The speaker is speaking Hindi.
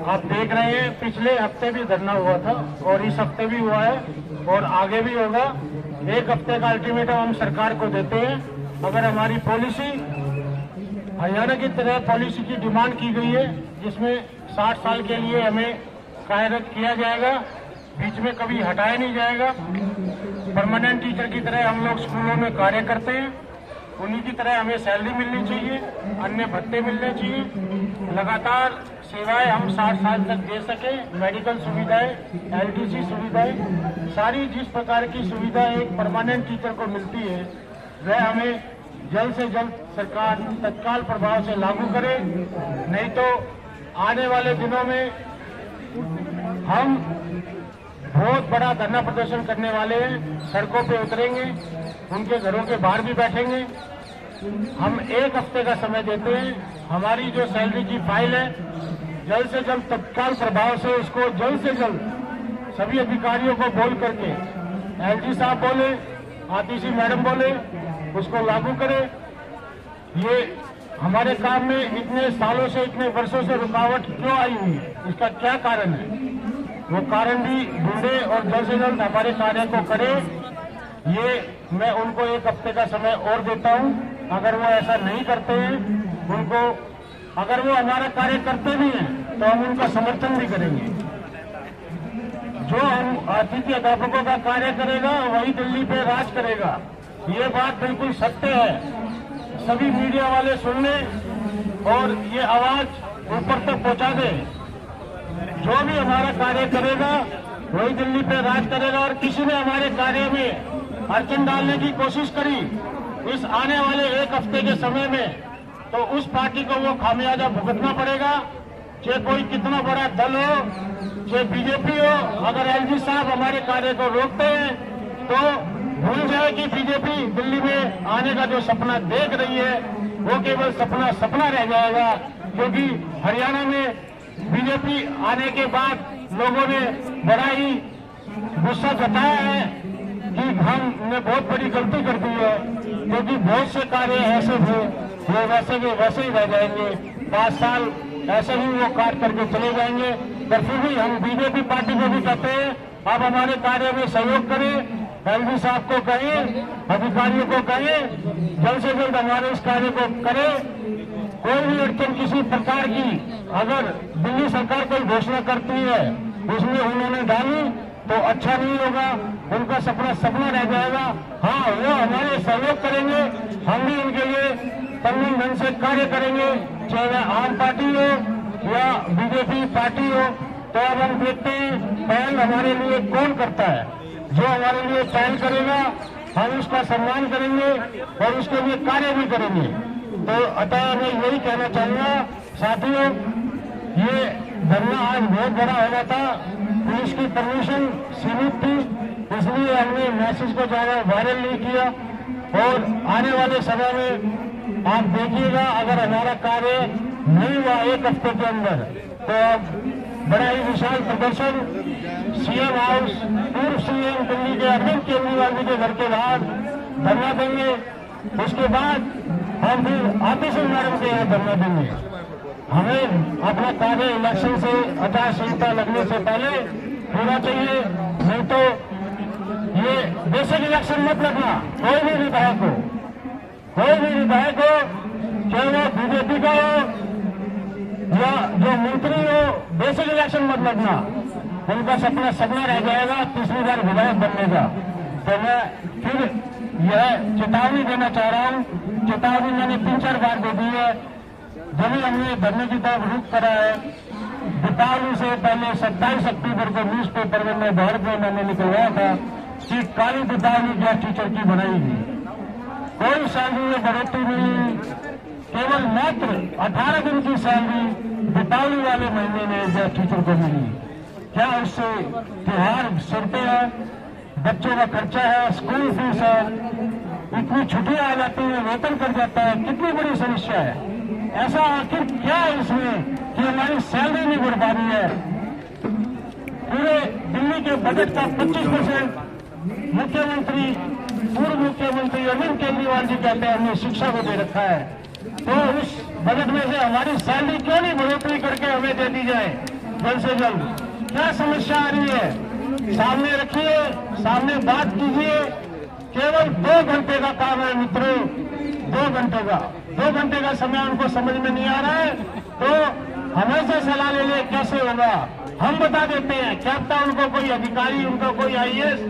आप देख रहे हैं पिछले हफ्ते भी धरना हुआ था और इस हफ्ते भी हुआ है और आगे भी होगा। एक हफ्ते का अल्टीमेटम हम सरकार को देते हैं। अगर हमारी पॉलिसी हरियाणा की तरह पॉलिसी की डिमांड की गई है जिसमें 60 साल के लिए हमें कार्यरत किया जाएगा, बीच में कभी हटाया नहीं जाएगा। परमानेंट टीचर की तरह हम लोग स्कूलों में कार्य करते हैं, उन्हीं की तरह हमें सैलरी मिलनी चाहिए, अन्य भत्ते मिलने चाहिए, लगातार सेवाएं हम 60 साल तक दे सके। मेडिकल सुविधाएं, एलटीसी सुविधाएं, सारी जिस प्रकार की सुविधा एक परमानेंट टीचर को मिलती है वह हमें जल्द से जल्द सरकार तत्काल प्रभाव से लागू करे। नहीं तो आने वाले दिनों में हम बहुत बड़ा धरना प्रदर्शन करने वाले हैं, सड़कों पे उतरेंगे, उनके घरों के बाहर भी बैठेंगे। हम एक हफ्ते का समय देते हैं। हमारी जो सैलरी की फाइल है जल्द से जल्द तत्काल प्रभाव से उसको जल्द से जल्द सभी अधिकारियों को बोल करके, एलजी साहब बोले, आतिशी मैडम बोले, उसको लागू करें। ये हमारे काम में इतने सालों से, इतने वर्षों से रुकावट क्यों आई हुई, इसका क्या कारण है, वो कारण भी ढूंढे और जल्द से जल्द हमारे कार्य को करे। ये मैं उनको एक हफ्ते का समय और देता हूं। अगर वो ऐसा नहीं करते हैं, उनको अगर वो हमारा कार्य करते भी हैं तो हम उनका समर्थन भी करेंगे। जो हम अतिथि अध्यापकों का कार्य करेगा वही दिल्ली पे राज करेगा, ये बात बिल्कुल सत्य है। सभी मीडिया वाले सुन लें और ये आवाज ऊपर तक पहुंचा दें। जो भी हमारा कार्य करेगा वही दिल्ली पे राज करेगा। और किसी ने हमारे कार्य में अड़चन डालने की कोशिश करी इस आने वाले एक हफ्ते के समय में, तो उस पार्टी को वो खामियाजा भुगतना पड़ेगा। चाहे कोई कितना बड़ा दल हो, चाहे बीजेपी हो, अगर एलजी साहब हमारे कार्य को रोकते हैं तो भूल जाए कि बीजेपी दिल्ली में आने का जो सपना देख रही है वो केवल सपना रह जाएगा। क्योंकि हरियाणा में बीजेपी आने के बाद लोगों ने बड़ा ही गुस्सा जताया है कि हमने बहुत बड़ी गलती कर दी है, क्योंकि बहुत से कार्य ऐसे थे वो वैसे के वैसे ही रह जाएंगे। 5 साल ऐसे ही वो कार्य करके चले जाएंगे। पर फिर भी हम बीजेपी पार्टी को भी कहते हैं आप हमारे कार्य में सहयोग करें। एलजी साहब को कहें, अधिकारियों को कहें, जल्द से जल्द हमारे इस कार्य को करें। कोई भी अड़चन किसी प्रकार की अगर दिल्ली सरकार कोई घोषणा करती है उसमें उन्होंने डाली तो अच्छा नहीं होगा, उनका सपना रह जाएगा। हाँ, वो हमारे सहयोग करेंगे, हम भी उनके लिए तनमन धन से कार्य करेंगे, चाहे वह आम पार्टी हो या बीजेपी पार्टी हो। तो अब हम देखते हैं पहल हमारे लिए कौन करता है। जो हमारे लिए पहल करेगा हम उसका सम्मान करेंगे और उसके लिए कार्य भी करेंगे। तो अतः मैं यही कहना चाहूंगा साथियों, ये धरना आज बहुत बड़ा होना था, पुलिस की परमिशन सीमित थी, इसलिए हमने मैसेज को ज्यादा वायरल नहीं किया। और आने वाले समय में आप देखिएगा अगर हमारा कार्य नहीं हुआ एक हफ्ते के अंदर तो अब बड़ा ही विशाल प्रदर्शन सीएम हाउस, पूर्व सीएम दिल्ली के अरविंद केजरीवाल जी के घर के बाहर धरना देंगे। उसके बाद हम फिर आतिशी मैडम के यहाँ धरना देंगे। हमें अपना कार्य इलेक्शन से आचार संहिता लगने से पहले होना चाहिए, नहीं तो ये बेसिक इलेक्शन मत लगना। कोई भी विधायक हो, चाहे वो बीजेपी का हो या जो मंत्री हो, बेसिक इलेक्शन मत लगना। उनका सपना रह जाएगा तीसरी बार विधायक बनने का। तो मैं फिर यह चेतावनी देना चाह रहा हूँ। चेतावनी मैंने 3-4 बार दे दी है। जब भी हमने धरने की तरफ रुख करा है, दीपावली से पहले 27 अक्टूबर को न्यूज पेपर में मैं भारत में मैंने निकलवाया था कि काली दीपावली गैस टीचर की बनाएगी। कोई सैलरी में बढ़ोतरी नहीं, केवल मात्र 18 दिन की सैलरी दीपावली वाले महीने में गैस टीचर को मिली। क्या उससे त्योहार सुनते हैं, बच्चों का खर्चा है, स्कूल फीस है, इतनी छुट्टियां आ जाती है, वेतन कट जाता है, कितनी बड़ी समस्या है। ऐसा आखिर क्या है इसमें कि हमारी सैलरी नहीं बढ़ पा रही है। पूरे दिल्ली के बजट का 25% मुख्यमंत्री, पूर्व मुख्यमंत्री अरविंद केजरीवाल जी कहते हैं हमने शिक्षा को दे रखा है। तो उस बजट में से हमारी सैलरी क्यों नहीं बढ़ोतरी करके हमें दे दी जाए। जल्द से जल्द। क्या समस्या आ रही है सामने रखिए, सामने बात कीजिए। केवल 2 घंटे का काम है मित्रों, 2 घंटे का। 2 घंटे का समय उनको समझ में नहीं आ रहा है तो हमें से सलाह ले ले कैसे होगा। हम बता देते हैं, क्या पता उनको कोई अधिकारी, उनको कोई IAS